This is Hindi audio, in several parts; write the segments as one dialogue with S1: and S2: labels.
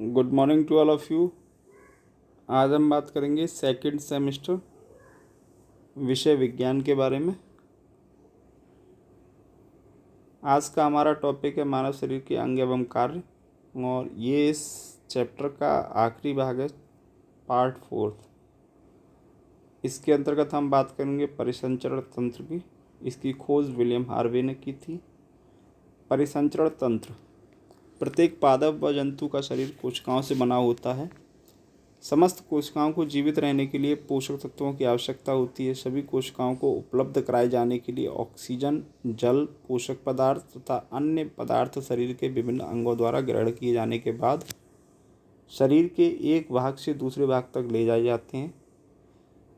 S1: Good morning to all of you. आज हम बात करेंगे सेकंड सेमेस्टर विषय विज्ञान के बारे में। आज का हमारा टॉपिक है मानव शरीर के अंग एवं कार्य, और ये इस चैप्टर का आखिरी भाग है, पार्ट 4। इसके अंतर्गत हम बात करेंगे परिसंचरण तंत्र की। इसकी खोज विलियम हार्वे ने की थी। परिसंचरण तंत्र: प्रत्येक पादप व जंतु का शरीर कोशिकाओं से बना होता है। समस्त कोशिकाओं को जीवित रहने के लिए पोषक तत्वों की आवश्यकता होती है। सभी कोशिकाओं को उपलब्ध कराए जाने के लिए ऑक्सीजन, जल, पोषक पदार्थ तथा अन्य पदार्थ शरीर के विभिन्न अंगों द्वारा ग्रहण किए जाने के बाद शरीर के एक भाग से दूसरे भाग तक ले जाए जाते हैं।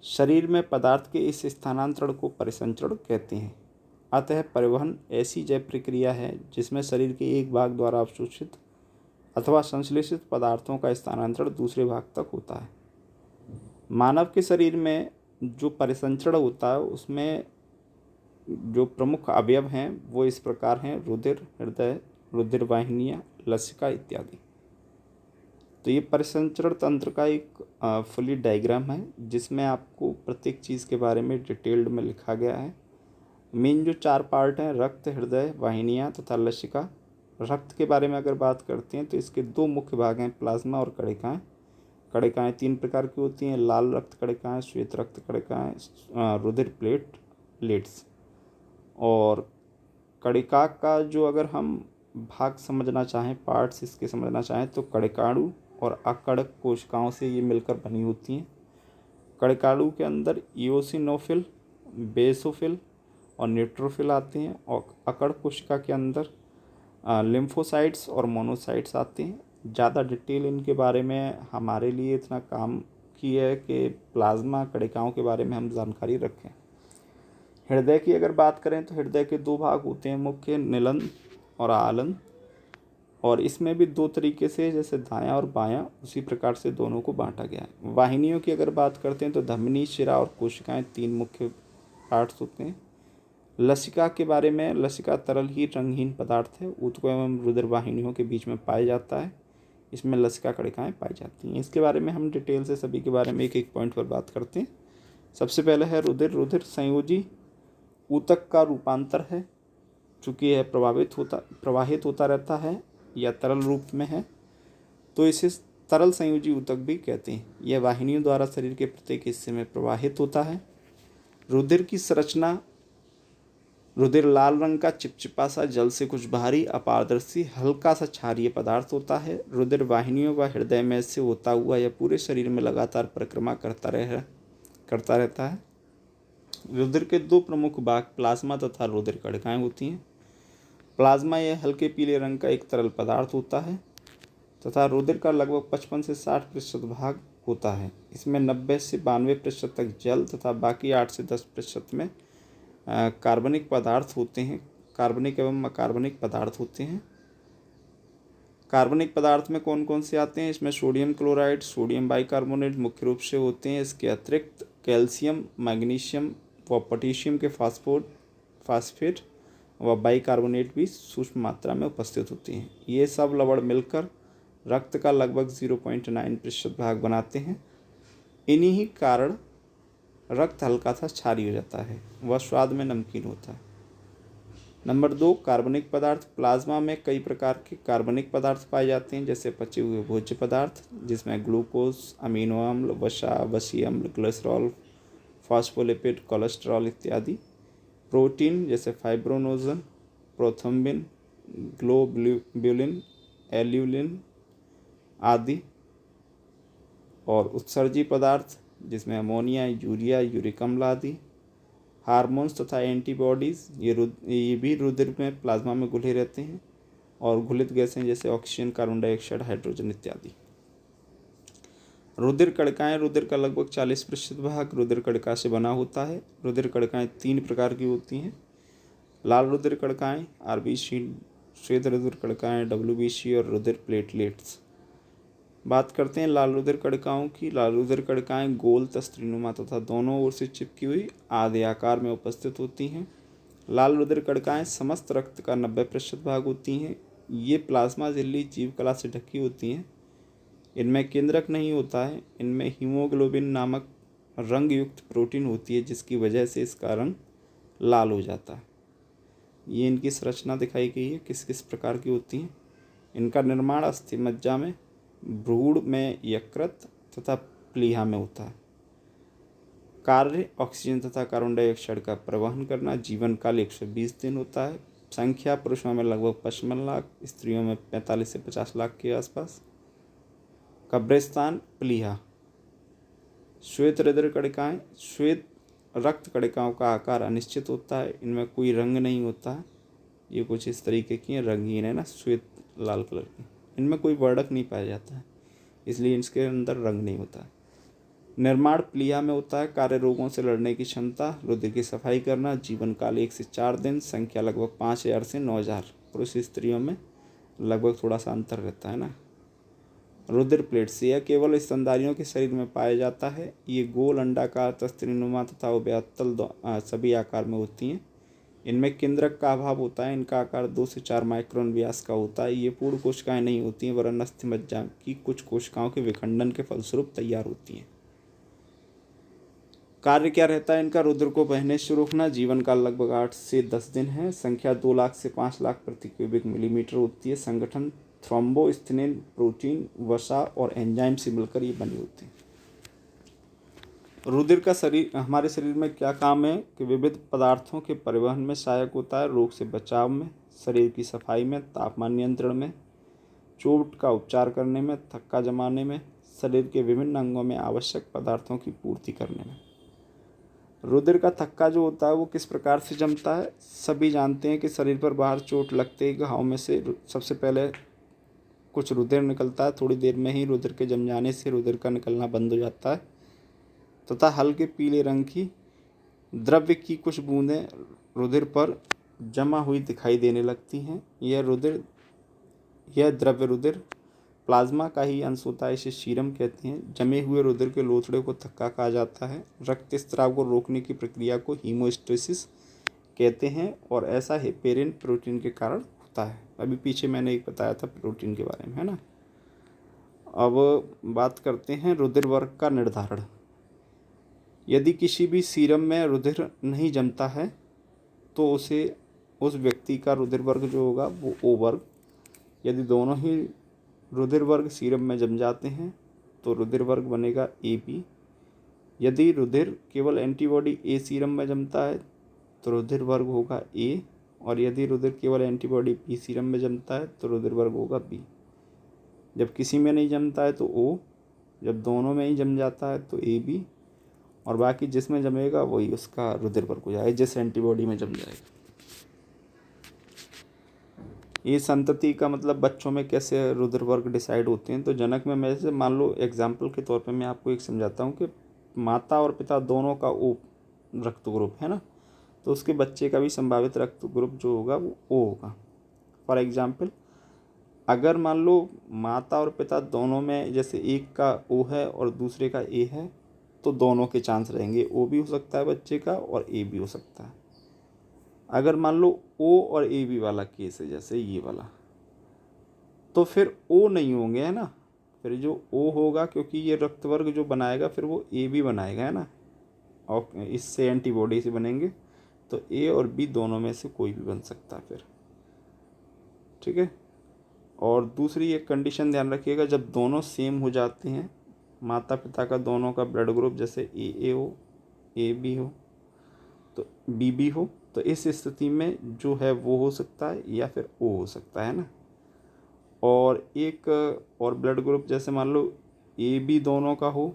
S1: शरीर में पदार्थ के इस स्थानांतरण को परिसंचरण कहते हैं। अतः परिवहन ऐसी जैव प्रक्रिया है जिसमें शरीर के एक भाग द्वारा अवशोषित अथवा संश्लेषित पदार्थों का स्थानांतरण दूसरे भाग तक होता है। मानव के शरीर में जो परिसंचरण होता है उसमें जो प्रमुख अवयव हैं वो इस प्रकार हैं: रुधिर, हृदय, रुधिर वाहिनियाँ, लसिका इत्यादि। तो ये परिसंचरण तंत्र का एक फुली डायग्राम है जिसमें आपको प्रत्येक चीज़ के बारे में डिटेल्ड में लिखा गया है। मेन जो 4 पार्ट हैं, रक्त, हृदय, वाहिनियाँ तथा लसिका। रक्त के बारे में अगर बात करते हैं तो इसके 2 मुख्य भाग हैं, प्लाज्मा और कणिकाएँ। कणिकाएँ 3 प्रकार की होती हैं: लाल रक्त कणिकाएँ, श्वेत रक्त कणिकाएँ, रुधिर प्लेट्स। और कणिका का जो अगर हम भाग समझना चाहें, पार्ट्स इसके समझना चाहें, तो कणिकाणु और अकणक कोशिकाओं से ये मिलकर बनी होती हैं। कणिकाणु के अंदर इओसिनोफिल, बेसोफिल और न्यूट्रोफिल आते हैं, और अकण कोशिका के अंदर लिम्फोसाइट्स और मोनोसाइट्स आते हैं। ज़्यादा डिटेल इनके बारे में हमारे लिए इतना काम की है कि प्लाज्मा कणिकाओं के बारे में हम जानकारी रखें। हृदय की अगर बात करें तो हृदय के 2 भाग होते हैं मुख्य, निलंद और आलंद। और इसमें भी 2 तरीके से, जैसे दायां और बायां, उसी प्रकार से दोनों को बांटा गया है। वाहिनियों की अगर बात करते हैं तो धमनी, शिरा और कोशिकाएं 3 मुख्य पार्ट्स होते हैं। लसिका के बारे में, लसिका तरल ही रंगहीन पदार्थ है, ऊतकों एवं रुधिर वाहिनियों के बीच में पाया जाता है। इसमें लसिका कणिकाएँ पाई जाती हैं। इसके बारे में हम डिटेल से सभी के बारे में एक एक पॉइंट पर बात करते हैं। सबसे पहले है रुधिर। रुधिर संयोजी ऊतक का रूपांतर है, चूँकि यह प्रवाहित होता रहता है या तरल रूप में है तो इसे तरल संयोजी ऊतक भी कहते हैं। यह वाहिनियों द्वारा शरीर के प्रत्येक हिस्से में प्रवाहित होता है। रुधिर की संरचना: रुधिर लाल रंग का चिपचिपा सा, जल से कुछ भारी, अपारदर्शी, हल्का सा क्षारीय पदार्थ होता है। रुधिर वाहिनियों व हृदय में से होता हुआ यह पूरे शरीर में लगातार परिक्रमा करता रहता है। रुधिर के 2 प्रमुख भाग प्लाज्मा तथा रुधिर कणिकाएँ होती हैं। प्लाज्मा यह हल्के पीले रंग का एक तरल पदार्थ होता है तथा रुधिर का लगभग 55 से 60% भाग होता है। इसमें 90 से 92% तक जल तथा बाकी 8 से 10% में कार्बनिक पदार्थ होते हैं। कार्बनिक एवं अकार्बनिक पदार्थ होते हैं। कार्बनिक पदार्थ में कौन कौन से आते हैं? इसमें सोडियम क्लोराइड, सोडियम बाइकार्बोनेट मुख्य रूप से होते हैं। इसके अतिरिक्त कैल्शियम, मैग्नीशियम व पोटेशियम के फास्फेट व बाइकार्बोनेट भी सूक्ष्म मात्रा में उपस्थित होते हैं। ये सब लवण मिलकर रक्त का लगभग 0.9% भाग बनाते हैं। इन्हीं कारण रक्त हल्का सा क्षारीय हो जाता है, वह स्वाद में नमकीन होता है। नंबर 2, कार्बनिक पदार्थ। प्लाज्मा में कई प्रकार के कार्बनिक पदार्थ पाए जाते हैं, जैसे पचे हुए भोज्य पदार्थ जिसमें ग्लूकोज, अमीनो अम्ल, वसा, वसीय अम्ल, ग्लिसरॉल, फॉस्फोलिपिड, कोलेस्ट्रॉल इत्यादि। प्रोटीन जैसे फाइब्रोनोजन, प्रोथ्रोम्बिन, ग्लोब्युलिन, एल्यूलिन आदि। और उत्सर्जी पदार्थ जिसमें अमोनिया, यूरिया, यूरिक अम्ल आदि। हार्मोन्स तथा एंटीबॉडीज़, ये भी रुधिर में, प्लाज्मा में घुले रहते हैं। और घुलित गैसें जैसे ऑक्सीजन, कार्बन डाइऑक्साइड, हाइड्रोजन इत्यादि। रुधिर कणिकाएँ: रुधिर का लगभग 40% भाग रुधिर कणिका से बना होता है। रुधिर कणिकाएँ 3 प्रकार की होती हैं: लाल रुधिर कणिकाएँ RBC, श्वेत रुधिर कणिकाएँ WBC और रुधिर प्लेटलेट्स। बात करते हैं लाल रुधिर कणिकाओं की। लाल रुधिर कणिकाएँ गोल, तस्तरीनुमा तथा दोनों ओर से चिपकी हुई आधे आकार में उपस्थित होती हैं। लाल रुधिर कणिकाएँ समस्त रक्त का 90% भाग होती हैं। ये प्लाज्मा झिल्ली जीव कला से ढकी होती हैं। इनमें केंद्रक नहीं होता है, इनमें हीमोग्लोबिन नामक रंग युक्त प्रोटीन होती है जिसकी वजह से इसका रंग लाल हो जाता है। ये इनकी संरचना दिखाई गई है किस किस प्रकार की होती हैं। इनका निर्माण अस्थि मज्जा में, भ्रूण में, यकृत तथा प्लीहा में होता है। कार्य ऑक्सीजन तथा कार्बन डाइऑक्साइड का प्रवहन करना। जीवन काल 120 दिन होता है। संख्या पुरुषों में लगभग 55 लाख, स्त्रियों में 45 से 50 लाख के आसपास। कब्रिस्तान प्लीहा। श्वेत हृदय कणिकाएं। श्वेत रक्त कणिकाओं का आकार अनिश्चित होता है, इनमें कोई रंग नहीं होता है। ये कुछ इस तरीके की हैं, रंगीन है ना, श्वेत लाल कलर की। इनमें कोई वर्णक नहीं पाया जाता है, इसलिए इसके अंदर रंग नहीं होता है। निर्माण प्लीहा में होता है। कार्य रोगों से लड़ने की क्षमता, रुधिर की सफाई करना। जीवन काल 1 से 4 दिन। संख्या लगभग 5000 से 9000। पुरुष स्त्रियों में लगभग थोड़ा सा अंतर रहता है ना। रुधिर प्लेट्स, यह केवल स्तनधारियों के शरीर में पाया जाता है। ये गोल, अंडाकार, तस्त्रीनुमा तथा उभयतल सभी आकार में होती हैं। इनमें केंद्रक का अभाव होता है। इनका आकार 2 से 4 माइक्रोन व्यास का होता है। ये पूर्ण कोशिकाएं नहीं होती हैं, वरन अस्थिमज्जा की कुछ कोशिकाओं के विखंडन के फलस्वरूप तैयार होती हैं। कार्य क्या रहता है इनका? रुधिर को बहने से रोकना। जीवन काल लगभग 8 से 10 दिन है। संख्या 2 लाख से 5 लाख प्रति क्यूबिक मिलीमीटर होती है। संगठन थ्रोम्बोस्टिनिन, प्रोटीन, वसा और एंजाइम से मिलकर ये बनी होती है। रुधिर का हमारे शरीर में क्या काम है कि विविध पदार्थों के परिवहन में सहायक होता है, रोग से बचाव में, शरीर की सफाई में, तापमान नियंत्रण में, चोट का उपचार करने में, थक्का जमाने में, शरीर के विभिन्न अंगों में आवश्यक पदार्थों की पूर्ति करने में। रुधिर का थक्का जो होता है वो किस प्रकार से जमता है? सभी जानते हैं कि शरीर पर बाहर चोट लगते ही घाव में से सबसे पहले कुछ रुधिर निकलता है। थोड़ी देर में ही रुधिर के जम जाने से रुधिर का निकलना बंद हो जाता है तथा हल्के पीले रंग की द्रव्य की कुछ बूंदें रुधिर पर जमा हुई दिखाई देने लगती हैं। यह द्रव्य रुधिर प्लाज्मा का ही अंश होता है, इसे सीरम कहते हैं। जमे हुए रुधिर के लोथड़े को थक्का कहा जाता है। रक्त स्राव को रोकने की प्रक्रिया को हीमोस्टेसिस कहते हैं और ऐसा हेपेरिन प्रोटीन के कारण होता है। अभी पीछे मैंने एक बताया था प्रोटीन के बारे में, है ना। अब बात करते हैं रुधिर वर्ग का निर्धारण। यदि किसी भी सीरम में रुधिर नहीं जमता है तो उस व्यक्ति का रुधिर वर्ग जो होगा वो ओ वर्ग। यदि दोनों ही रुधिर वर्ग सीरम में जम जाते हैं तो रुधिर वर्ग बनेगा ए बी। यदि रुधिर केवल एंटीबॉडी ए सीरम में जमता है तो रुधिर वर्ग होगा ए, और यदि रुधिर केवल एंटीबॉडी बी सीरम में जमता है तो रुधिर वर्ग होगा बी। जब किसी में नहीं जमता है तो ओ, जब दोनों में ही जम जाता है तो ए बी, और बाकी जिसमें जमेगा वही उसका रुधिर वर्ग हो जाएगा, जिस एंटीबॉडी में जम जाएगा। ये संतति का मतलब बच्चों में कैसे रुधिर वर्ग डिसाइड होते हैं। तो जनक में मैं से मान लो एग्जाम्पल के तौर पे मैं आपको एक समझाता हूँ कि माता और पिता दोनों का ओ रक्त ग्रुप है ना, तो उसके बच्चे का भी संभावित रक्त ग्रुप जो होगा वो ओ होगा। फॉर एग्जाम्पल, अगर मान लो माता और पिता दोनों में जैसे एक का ओ है और दूसरे का ए है तो दोनों के चांस रहेंगे, ओ भी हो सकता है बच्चे का और ए भी हो सकता है। अगर मान लो ओ और ए बी वाला केस है जैसे ये वाला, तो फिर ओ नहीं होंगे, है ना। फिर जो ओ होगा, क्योंकि ये रक्त वर्ग जो बनाएगा फिर वो ए बी बनाएगा, है ना, और इससे एंटीबॉडी से बनेंगे, तो ए और बी दोनों में से कोई भी बन सकता है फिर, ठीक है। और दूसरी एक कंडीशन ध्यान रखिएगा, जब दोनों सेम हो जाते हैं, माता पिता का दोनों का ब्लड ग्रुप जैसे ए हो, ए बी हो, तो बी बी हो, तो इस स्थिति में जो है वो हो सकता है या फिर ओ हो सकता है ना। और एक और ब्लड ग्रुप जैसे मान लो ए बी दोनों का हो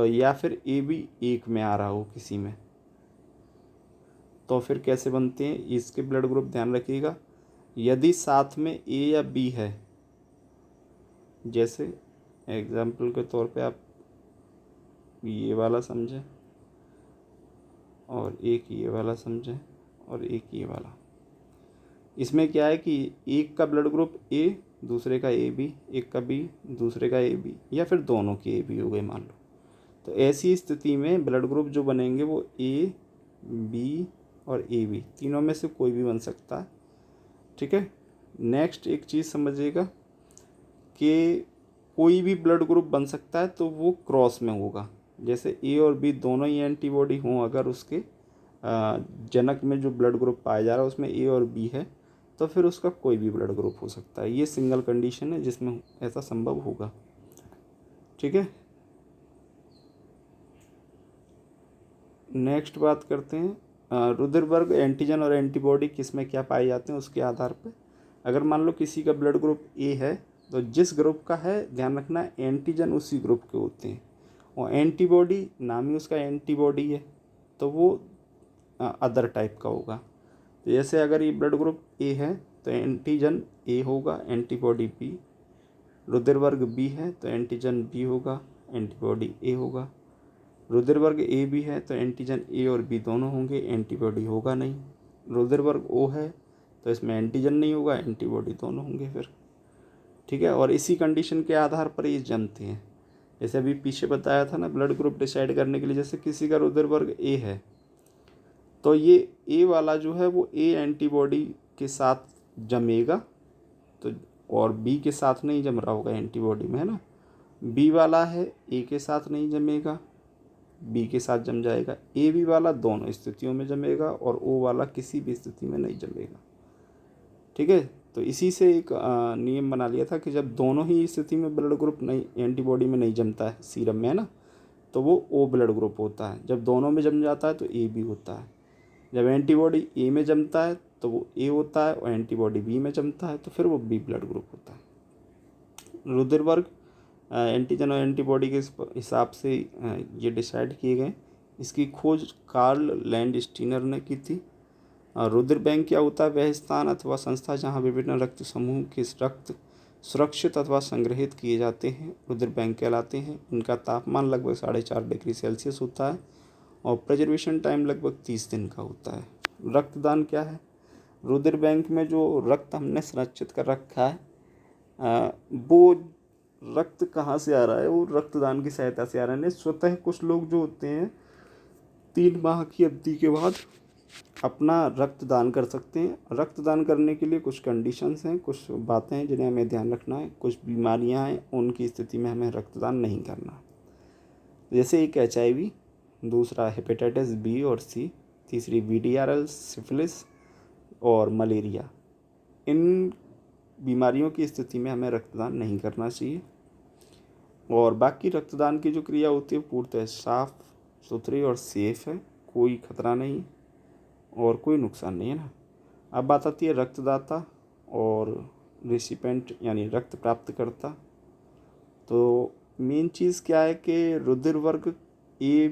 S1: या फिर ए बी एक में आ रहा हो किसी में, तो फिर कैसे बनते हैं इसके ब्लड ग्रुप ध्यान रखिएगा। यदि साथ में ए या बी है, जैसे एग्जाम्पल के तौर पे आप ये वाला समझें और एक ये वाला समझें और एक ये वाला, इसमें क्या है कि एक का ब्लड ग्रुप ए, दूसरे का ए बी, एक का बी, दूसरे का ए बी, या फिर दोनों के ए बी हो गए मान लो, तो ऐसी स्थिति में ब्लड ग्रुप जो बनेंगे वो ए बी और ए बी तीनों में से कोई भी बन सकता है, ठीक है। नेक्स्ट एक चीज़ समझिएगा कि कोई भी ब्लड ग्रुप बन सकता है तो वो क्रॉस में होगा। जैसे ए और बी दोनों ही एंटीबॉडी हों, अगर उसके जनक में जो ब्लड ग्रुप पाया जा रहा है उसमें ए और बी है, तो फिर उसका कोई भी ब्लड ग्रुप हो सकता है। ये सिंगल कंडीशन है जिसमें ऐसा संभव होगा। ठीक है, नेक्स्ट बात करते हैं रुदरबर्ग एंटीजन और एंटीबॉडी किस में क्या पाए जाते हैं उसके आधार पर। अगर मान लो किसी का ब्लड ग्रुप ए है तो जिस ग्रुप का है ध्यान रखना एंटीजन उसी ग्रुप के होते हैं, और एंटीबॉडी नाम ही उसका एंटीबॉडी है तो वो अदर टाइप का होगा। तो जैसे अगर ये ब्लड ग्रुप ए है तो एंटीजन ए होगा, एंटीबॉडी बी। रुधिरवर्ग बी है तो एंटीजन बी होगा, एंटीबॉडी ए होगा। रुधिरवर्ग ए बी है तो एंटीजन ए और बी दोनों होंगे, एंटीबॉडी होगा नहीं। रुधिरवर्ग ओ है तो इसमें एंटीजन नहीं होगा, एंटीबॉडी दोनों होंगे फिर। ठीक है, और इसी कंडीशन के आधार पर ये जमते हैं। जैसे अभी पीछे बताया था ना, ब्लड ग्रुप डिसाइड करने के लिए, जैसे किसी का रुधिरवर्ग ए है तो ये ए वाला जो है वो ए एंटीबॉडी के साथ जमेगा, तो और बी के साथ नहीं जम रहा होगा एंटीबॉडी में, है ना। बी वाला है ए के साथ नहीं जमेगा, बी के साथ जम जाएगा। ए बी वाला दोनों स्थितियों में जमेगा और ओ वाला किसी भी स्थिति में नहीं जमेगा। ठीक है, तो इसी से एक नियम बना लिया था कि जब दोनों ही स्थिति में ब्लड ग्रुप नहीं एंटीबॉडी में नहीं जमता है सीरम में, है ना, तो वो ओ ब्लड ग्रुप होता है। जब दोनों में जम जाता है तो ए बी होता है। जब एंटीबॉडी ए में जमता है तो वो ए होता है, और एंटीबॉडी बी में जमता है तो फिर वो बी ब्लड ग्रुप होता है। रुधिरवर्ग एंटीजन और एंटीबॉडी के हिसाब से ये डिसाइड किए गए। इसकी खोज कार्ल लैंडस्टीनर ने की थी। रुधिर बैंक क्या होता है? वह स्थान अथवा संस्था जहाँ विभिन्न रक्त समूह के रक्त सुरक्षित अथवा संग्रहित किए जाते हैं, रुधिर बैंक कहलाते हैं। इनका तापमान लगभग 4.5 डिग्री सेल्सियस होता है और प्रिजर्वेशन टाइम लगभग 30 दिन का होता है। रक्तदान क्या है? रुधिर बैंक में जो रक्त हमने संरक्षित कर रखा है वो रक्त कहाँ से आ रहा है? वो रक्तदान की सहायता से आ रहा है। स्वतः कुछ लोग जो होते हैं 3 माह की अवधि के बाद अपना रक्तदान कर सकते हैं। रक्तदान करने के लिए कुछ कंडीशंस हैं, कुछ बातें हैं जिन्हें हमें ध्यान रखना है। कुछ बीमारियां हैं, उनकी स्थिति में हमें रक्तदान नहीं करना। जैसे एक HIV, दूसरा हेपेटाइटिस बी और सी, तीसरी VDRL, सिफिलिस और मलेरिया। इन बीमारियों की स्थिति में हमें रक्तदान नहीं करना चाहिए। और बाकी रक्तदान की जो क्रिया होती है पूर्णतः साफ सुथरी और सेफ है, कोई खतरा नहीं और कोई नुकसान नहीं, है ना। अब बात आती है रक्तदाता और रिसिपेंट यानी रक्त प्राप्तकर्ता। तो मेन चीज़ क्या है कि रुधिर वर्ग ए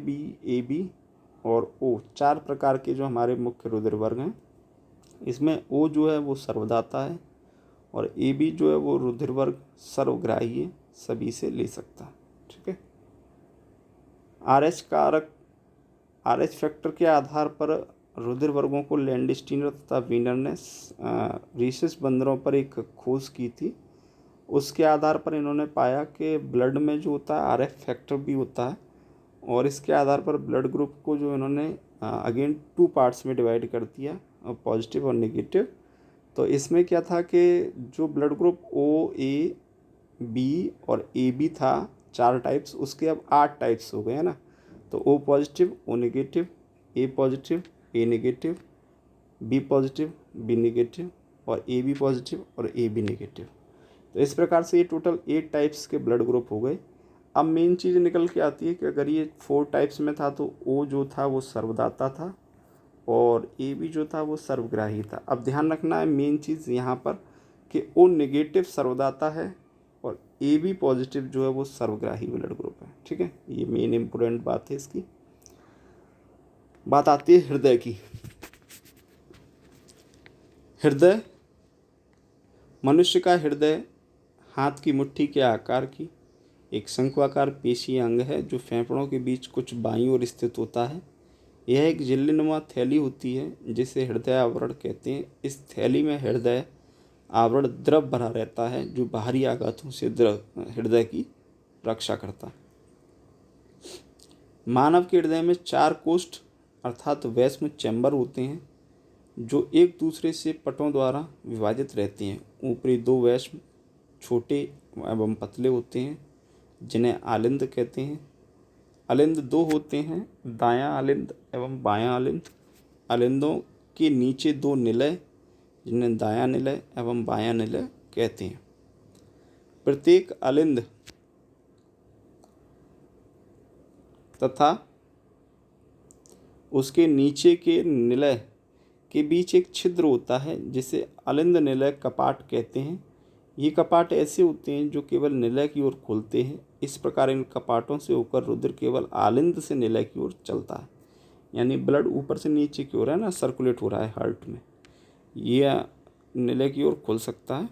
S1: बी और ओ 4 प्रकार के जो हमारे मुख्य रुधिर वर्ग हैं, इसमें ओ जो है वो सर्वदाता है और ए बी जो है वो रुधिर वर्ग सर्वग्राही है, सभी से ले सकता है। ठीक है, RH फैक्टर के आधार पर रुधिर वर्गों को लैंडस्टीनर तथा वीनर ने रीसस बंदरों पर एक खोज की थी। उसके आधार पर इन्होंने पाया कि ब्लड में जो होता है RH फैक्टर भी होता है, और इसके आधार पर ब्लड ग्रुप को जो इन्होंने अगेन 2 पार्ट्स में डिवाइड कर दिया, पॉजिटिव और नेगेटिव। तो इसमें क्या था कि जो blood group O A B और AB था 4 टाइप्स, उसके अब 8 टाइप्स हो गए, है ना। तो O positive, O negative, A positive, A negative, B positive, B negative और AB पॉजिटिव और AB नेगेटिव। तो इस प्रकार से ये टोटल 8 टाइप्स के ब्लड ग्रुप हो गए। अब मेन चीज़ निकल के आती है कि अगर ये 4 टाइप्स में था तो O जो था वो सर्वदाता था और AB जो था वो सर्वग्राही था। अब ध्यान रखना है मेन चीज़ यहाँ पर कि O नेगेटिव सर्वदाता है और AB पॉजिटिव जो है वो सर्वग्राही ब्लड ग्रुप है। ठीक है, ये मेन इम्पोर्टेंट बात है इसकी। बात आती है हृदय की। हृदय, मनुष्य का हृदय हाथ की मुट्ठी के आकार की एक शंक्वाकार पेशीय अंग है जो फेफड़ों के बीच कुछ बाईं ओर स्थित होता है। यह एक झिल्लीनुमा थैली होती है जिसे हृदय आवरण कहते हैं। इस थैली में हृदय आवरण द्रव भरा रहता है जो बाहरी आघातों से हृदय की रक्षा करता है। मानव के हृदय में 4 कोष्ठ अर्थात वैस्म चैम्बर होते हैं जो एक दूसरे से पटों द्वारा विभाजित रहते हैं। ऊपरी 2 वैस्म छोटे एवं पतले होते हैं, जिन्हें आलिंद कहते हैं। आलिंद दो होते हैं, दायां आलिंद एवं बायां आलिंद। आलिंदों के नीचे दो निलय, जिन्हें दायां निलय एवं बायां निलय कहते हैं। प्रत्येक आलिंद तथा उसके नीचे के निलय के बीच एक छिद्र होता है, जिसे आलिंद निलय कपाट कहते हैं। ये कपाट ऐसे होते हैं जो केवल निलय की ओर खुलते हैं। इस प्रकार इन कपाटों से होकर रुधिर केवल आलिंद से निलय की ओर चलता है। यानी ब्लड ऊपर से नीचे की ओर है ना, सर्कुलेट हो रहा है हार्ट में, ये निलय की ओर खुल सकता है।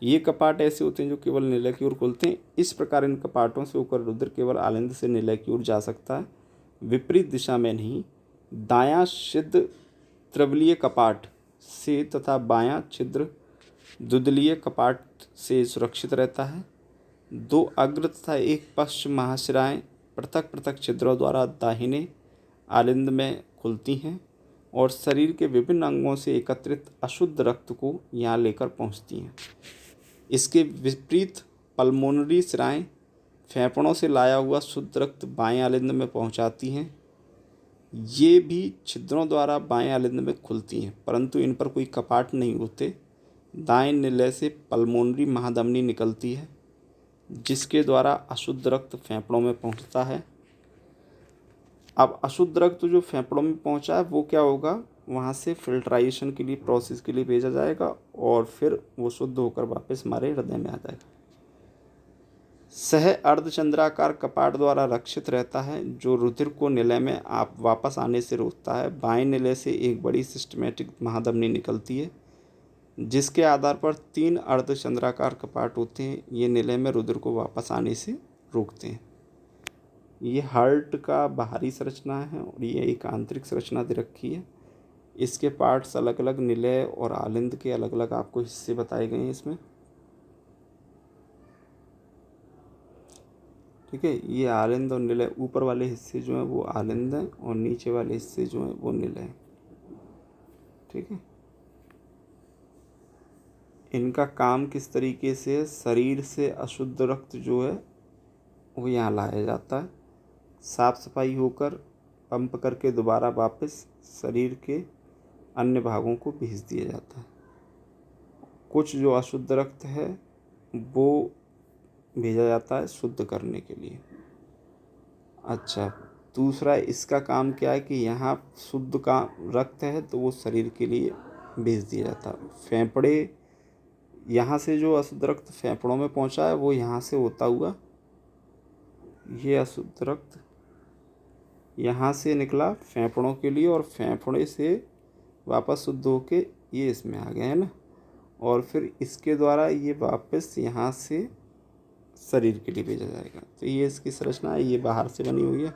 S1: ये कपाट ऐसे होते हैं जो केवल निलय की ओर खुलते हैं। इस प्रकार इन कपाटों से होकर रुधिर केवल आलिंद से निलय की ओर जा सकता है, विपरीत दिशा में नहीं। दायां छिद्र त्रिबलीय कपाट से तथा बायां छिद्र द्विदलीय कपाट से सुरक्षित रहता है। दो अग्र तथा एक पश्च महाशिराएं पृथक पृथक छिद्रों द्वारा दाहिने आलिंद में खुलती हैं और शरीर के विभिन्न अंगों से एकत्रित अशुद्ध रक्त को यहाँ लेकर पहुँचती हैं। इसके विपरीत पल्मोनरी शिराएं फेफड़ों से लाया हुआ शुद्ध रक्त बाएं आलिंद में पहुँचाती हैं। ये भी छिद्रों द्वारा बाएं आलिंद में खुलती हैं, परंतु इन पर कोई कपाट नहीं होते। दाएं निलय से पल्मोनरी महाधमनी निकलती है, जिसके द्वारा अशुद्ध रक्त फेफड़ों में पहुंचता है। अब अशुद्ध रक्त जो फेफड़ों में पहुंचा है वो क्या होगा, वहाँ से फिल्ट्राइजेशन के लिए, प्रोसेस के लिए भेजा जाएगा और फिर वो शुद्ध होकर वापस हमारे हृदय में आ जाएगा। सह अर्धचंद्राकार कपाट द्वारा रक्षित रहता है, जो रुधिर को निलय में आप वापस आने से रोकता है। बाएं निलय से एक बड़ी सिस्टमैटिक महाधमनी निकलती है, जिसके आधार पर 3 अर्धचंद्राकार कपाट होते हैं। ये निलय में रुधिर को वापस आने से रोकते हैं। ये हार्ट का बाहरी संरचना है और ये एक आंतरिक संरचना दे रखी है। इसके पार्ट्स अलग अलग, निलय और आलिंद के अलग अलग आपको हिस्से बताए गए हैं इसमें, ठीक है। ये आलिंद और निलय, ऊपर वाले हिस्से जो हैं वो आलिंद हैं और नीचे वाले हिस्से जो हैं वो निलय हैं, ठीक है। इनका काम किस तरीके से, शरीर से अशुद्ध रक्त जो है वो यहाँ लाया जाता है, साफ सफाई होकर पंप करके दोबारा वापस शरीर के अन्य भागों को भेज दिया जाता है। कुछ जो अशुद्ध रक्त है वो भेजा जाता है शुद्ध करने के लिए। अच्छा, दूसरा इसका काम क्या है कि यहाँ शुद्ध का रक्त है तो वो शरीर के लिए भेज दिया जाता है। फेफड़े, यहाँ से जो अशुद्ध रक्त फेफड़ों में पहुँचा है वो यहाँ से होता हुआ, ये अशुद्ध रक्त यहाँ से निकला फेफड़ों के लिए और फेफड़े से वापस शुद्ध होके ये इसमें आ गए है ना, और फिर इसके द्वारा ये वापस यहाँ से शरीर के लिए भेजा जाएगा। तो ये इसकी संरचना है, ये बाहर से बनी हुई है।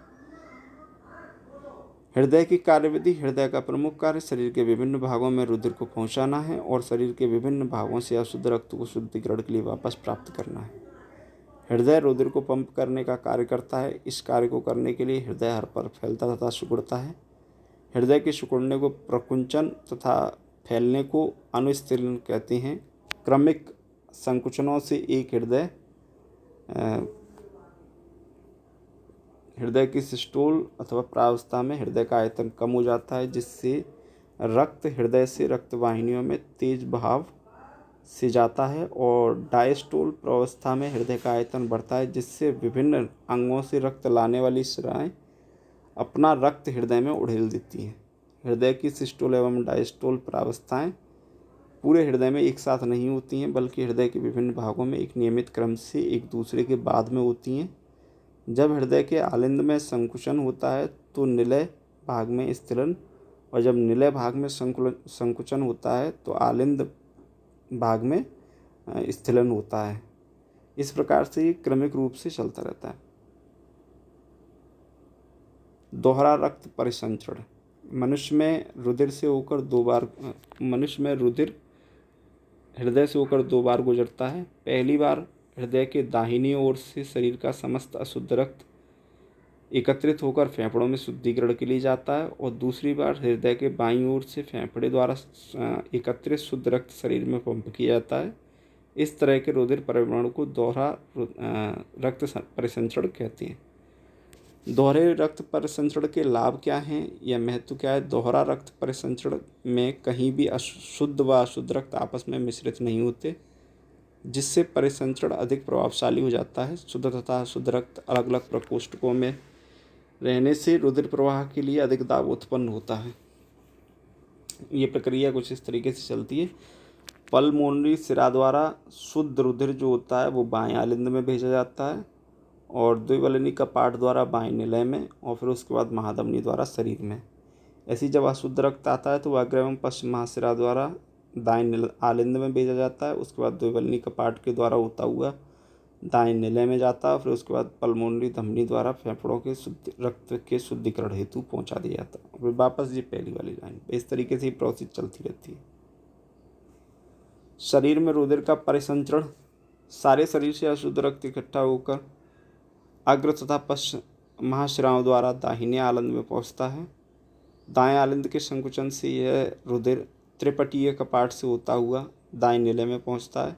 S1: हृदय की कार्यविधि। हृदय का प्रमुख कार्य शरीर के विभिन्न भागों में रुधिर को पहुंचाना है और शरीर के विभिन्न भागों से अशुद्ध रक्त को शुद्धिकरण के लिए वापस प्राप्त करना है। हृदय रुधिर को पंप करने का कार्य करता है। इस कार्य को करने के लिए हृदय हर पर फैलता तथा सिकुड़ता है। हृदय के सिकुड़ने को प्रकुंचन तथा फैलने को अनुस्तीर्ण कहते हैं। क्रमिक संकुचनों से एक हृदय की सिस्टोल अथवा प्रावस्था में हृदय का आयतन कम हो जाता है, जिससे रक्त हृदय से रक्तवाहिनियों में तेज बहाव से जाता है, और डायस्टोल प्रावस्था में हृदय का आयतन बढ़ता है, जिससे विभिन्न अंगों से रक्त लाने वाली शिराएं अपना रक्त हृदय में उड़ेल देती हैं। हृदय की सिस्टोल एवं डायस्टोल प्रावस्थाएं पूरे हृदय में एक साथ नहीं होती हैं, बल्कि हृदय के विभिन्न भागों में एक नियमित क्रम से एक दूसरे के बाद में होती हैं। जब हृदय के आलिंद में संकुचन होता है तो निलय भाग में स्थिलन, और जब निलय भाग में संकुचन होता है तो आलिंद भाग में स्थिलन होता है। इस प्रकार से ये क्रमिक रूप से चलता रहता है। दोहरा रक्त परिसंचरण। मनुष्य में रुधिर हृदय से होकर 2 बार गुजरता है। पहली बार हृदय के दाहिनी ओर से शरीर का समस्त अशुद्ध रक्त एकत्रित होकर फेफड़ों में शुद्धिकरण के लिए जाता है, और दूसरी बार हृदय के बाईं ओर से फेफड़े द्वारा एकत्रित शुद्ध रक्त शरीर में पंप किया जाता है। इस तरह के रुधिर परिवहन को दोहरा रक्त परिसंचरण कहते हैं। दोहरे रक्त परिसंचरण के लाभ क्या हैं या महत्व क्या है? दोहरा रक्त परिसंचरण में कहीं भी शुद्ध व अशुद्ध रक्त आपस में मिश्रित नहीं होते, जिससे परिसंचरण अधिक प्रभावशाली हो जाता है। शुद्ध तथा अशुद्ध रक्त अलग अलग प्रकोष्ठकों में रहने से रुधिर प्रवाह के लिए अधिक दाब उत्पन्न होता है। ये प्रक्रिया कुछ इस तरीके से चलती है। पल्मोनरी सिरा द्वारा शुद्ध रुधिर जो होता है वो बाएं आलिंद में भेजा जाता है और द्विवलनी कपाट द्वारा बाएं निलय में और फिर उसके बाद महाधमनी द्वारा शरीर में। ऐसी जब अशुद्ध रक्त आता है तो अग्र एवं पश्चिम महाशिरा द्वारा दाएं आलिंद में भेजा जाता है। उसके बाद द्विवलनी कपाट के द्वारा होता हुआ दाएं निलय में जाता है। फिर उसके बाद पल्मोनरी धमनी द्वारा फेफड़ों के रक्त के शुद्धिकरण हेतु पहुंचा दिया जाता है। फिर वापस ये पहली वाली लाइन, इस तरीके से प्रोसेस चलती रहती है। शरीर में रुधिर का परिसंचरण सारे शरीर से अशुद्ध रक्त इकट्ठा होकर अग्र तथा पश्चिम महाशिराओं द्वारा दाहिने आलिंद में पहुंचता है। दाएं आलिंद के संकुचन से यह रुधिर त्रिपटीय कपाट से होता हुआ दाएं निलय में पहुंचता है।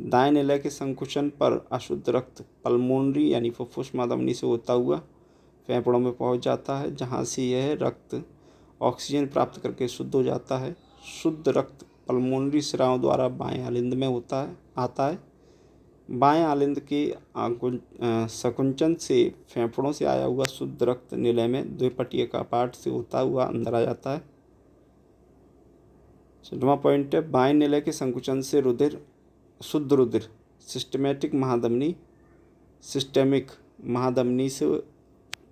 S1: दाएं निलय के संकुचन पर अशुद्ध रक्त पल्मोनरी यानी फुफ्फुस महाधमनी से होता हुआ फेफड़ों में पहुंच जाता है, जहां से यह रक्त ऑक्सीजन प्राप्त करके शुद्ध हो जाता है। शुद्ध रक्त पल्मोनरी शिराओं द्वारा बाएं आलिंद में आता है। बाएं आलिंद के संकुचन से फेफड़ों से आया हुआ शुद्ध रक्त निलय में द्विपटीय कपाट से होता हुआ अंदर आ जाता है। 6वां पॉइंट है, बाएं निलय के संकुचन से शुद्ध रुधिर सिस्टमिक महाधमनी से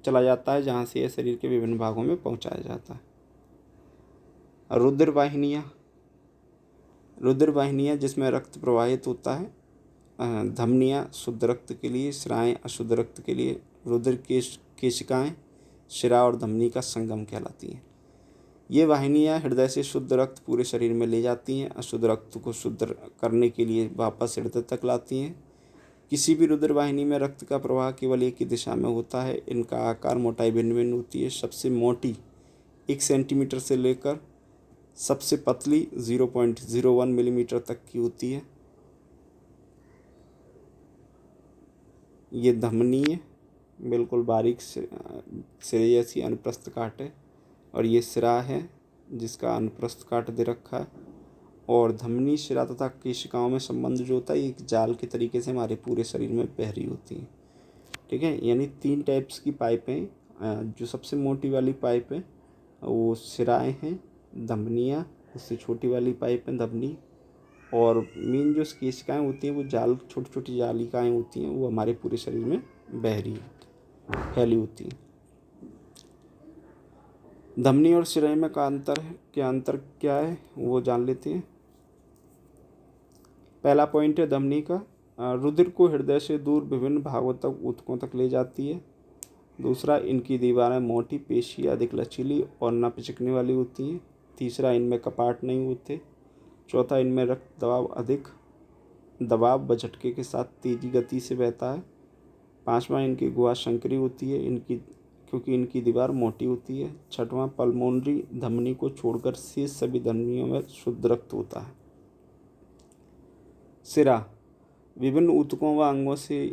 S1: चला जाता है, जहाँ से यह शरीर के विभिन्न भागों में पहुँचाया जाता है। रुधिर वाहिनियाँ जिसमें रक्त प्रवाहित होता है। धमनियाँ शुद्ध रक्त के लिए, शिराएँ अशुद्ध रक्त के लिए। रुधिर केशिकाएँ शिरा और धमनी का संगम कहलाती हैं। ये वाहिनियाँ हृदय से शुद्ध रक्त पूरे शरीर में ले जाती हैं, अशुद्ध रक्त को शुद्ध करने के लिए वापस हृदय तक लाती हैं। किसी भी रुधिर वाहिनी में रक्त का प्रवाह केवल एक ही दिशा में होता है। इनका आकार मोटाई भिन्न भिन्न होती है। सबसे मोटी 1 सेंटीमीटर से लेकर सबसे पतली 0.01 मिलीमीटर तक की होती है। ये धमनी है, बिल्कुल बारीक सिरे जैसी अनुप्रस्थ काट है, और ये सिरा है जिसका अनुप्रस्थ काट दे रखा है। और धमनी, शिरा तथा केशिकाओं में संबंध जो होता है ये एक जाल के तरीके से हमारे पूरे शरीर में बह रही होती है। ठीक है, यानी 3 टाइप्स की पाइपें। जो सबसे मोटी वाली पाइप है वो सिराएँ हैं, धमनियाँ, उससे छोटी वाली पाइप है धमनी, और मेन जो केशिकाएँ होती हैं वो छोटी छोटी जालिकाएँ होती हैं, वो हमारे पूरे शरीर में फैली होती हैं। धमनी और शिराएँ में अंतर क्या है वो जान लेते हैं। पहला पॉइंट है धमनी का, रुधिर को हृदय से दूर विभिन्न भागों तक ऊतकों तक ले जाती है। दूसरा, इनकी दीवारें मोटी, पेशी अधिक लचीली और न पिचकने वाली होती हैं। तीसरा, इनमें कपाट नहीं होते। चौथा, इनमें रक्त अधिक दबाव व झटके के साथ तेजी गति से बहता है। 5वां, इनकी गुहा संकरी होती है क्योंकि इनकी दीवार मोटी होती है। 6वां, पल्मोनरी धमनी को छोड़कर शेष सभी धमनियों में शुद्ध रक्त होता है। सिरा विभिन्न ऊतकों व अंगों से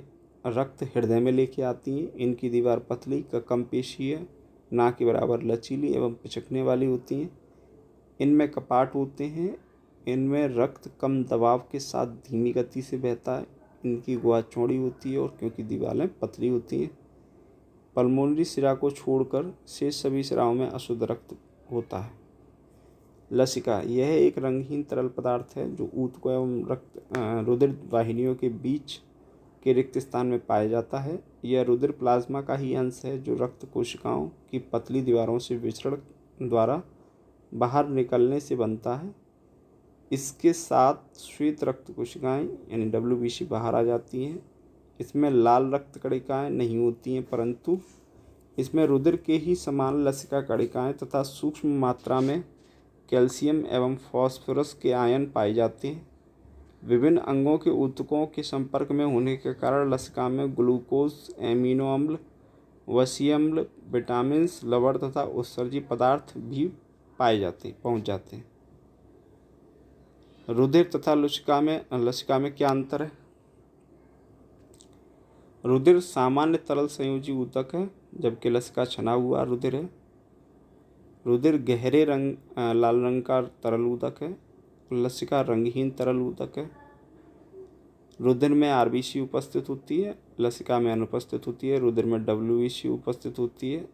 S1: रक्त हृदय में लेके आती हैं। इनकी दीवार पतली कम पेशीय, ना के बराबर लचीली एवं पिचकने वाली होती हैं। इनमें कपाट होते हैं। इनमें रक्त कम दबाव के साथ धीमी गति से बहता है। इनकी गुहा चौड़ी होती है और क्योंकि दीवारें पतली होती हैं। पल्मोनरी सिरा को छोड़कर शेष सभी सिराओं में अशुद्ध रक्त होता है। लसिका यह एक रंगहीन तरल पदार्थ है जो ऊतकों एवं रुधिर वाहिनियों के बीच के रिक्त स्थान में पाया जाता है। यह रुधिर प्लाज्मा का ही अंश है जो रक्त कोशिकाओं की पतली दीवारों से विसरण द्वारा बाहर निकलने से बनता है। इसके साथ श्वेत रक्त कोशिकाएं यानी WBC बाहर आ जाती हैं। इसमें लाल रक्त कणिकाएं नहीं होती हैं, परंतु इसमें रुधिर के ही समान लसिका कणिकाएं तथा सूक्ष्म मात्रा में कैल्शियम एवं फास्फोरस के आयन पाए जाते हैं। विभिन्न अंगों के ऊतकों के संपर्क में होने के कारण लसिका में ग्लूकोज, एमिनो अम्ल, वसीय अम्ल, विटामिन, लवण तथा उत्सर्जी पदार्थ भी पहुँच जाते हैं। रुधिर तथा लसिका में क्या अंतर है? रुधिर सामान्य तरल संयोजी ऊतक है, जबकि लसिका छना हुआ रुधिर है। रुधिर गहरे लाल रंग का तरल ऊतक है, लसिका रंगहीन तरल ऊतक है। रुधिर में आरबीसी उपस्थित होती है, लसिका में अनुपस्थित होती है। रुधिर में डब्ल्यूबीसी उपस्थित होती है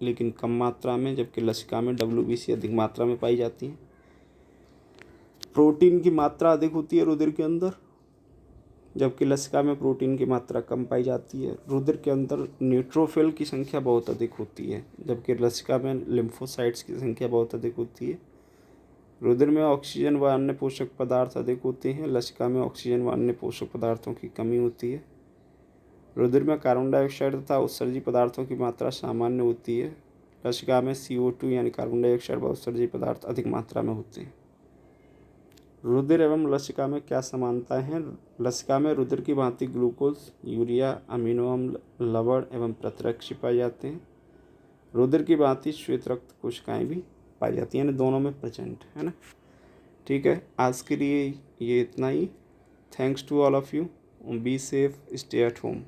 S1: लेकिन कम मात्रा में, जबकि लसिका में डब्ल्यूबीसी अधिक मात्रा में पाई जाती है। प्रोटीन की मात्रा अधिक होती है रुधिर के अंदर, जबकि लसिका में प्रोटीन की मात्रा कम पाई जाती है। रुधिर के अंदर न्यूट्रोफिल की संख्या बहुत अधिक होती है, जबकि लसिका में लिम्फोसाइट्स की संख्या बहुत अधिक होती है। रुधिर में ऑक्सीजन व अन्य पोषक पदार्थ अधिक होते हैं, लसिका में ऑक्सीजन व अन्य पोषक पदार्थों की कमी होती है। रुधिर में कार्बन डाइऑक्साइड तथा उत्सर्जी पदार्थों की मात्रा सामान्य होती है, लसिका में CO2 यानी कार्बन डाइऑक्साइड व उत्सर्जी पदार्थ अधिक मात्रा में होते हैं। रुधिर एवं लसिका में क्या समानताएं हैं? लसिका में रुधिर की भांति ग्लूकोज, यूरिया, अमीनो अम्ल, लवण एवं प्रतिरक्षी पाए जाते हैं। रुधिर की भांति श्वेत रक्त कोशिकाएं भी पाई जाती हैं, यानी दोनों में प्रेजेंट है ना। ठीक है, आज के लिए ये इतना ही। Thanks to all of you. Be safe, stay at home.